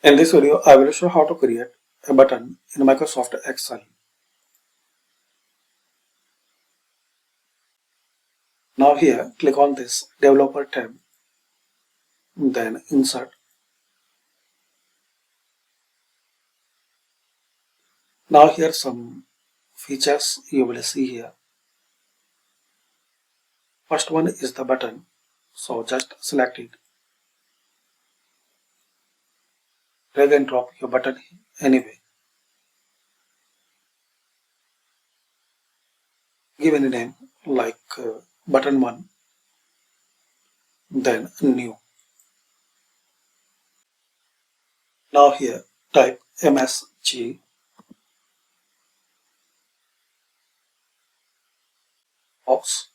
In this video, I will show how to create a button in Microsoft Excel. Now here, click on this Developer tab, then Insert. Now here some features you will see here. First one is the button, so just select it. Drag and drop your button anyway. Give any name like button 1, then new. Now here, type MSG. Box.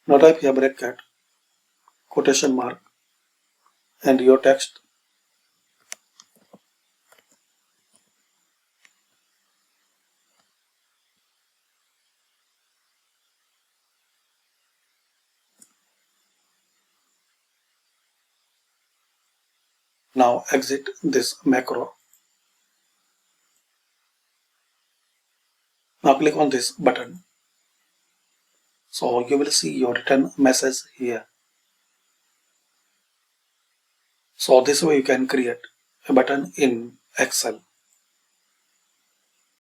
Now type here bracket, quotation mark, and your text. Now exit this macro. Now click on this button. So you will see your return message here. So this way you can create a button in Excel.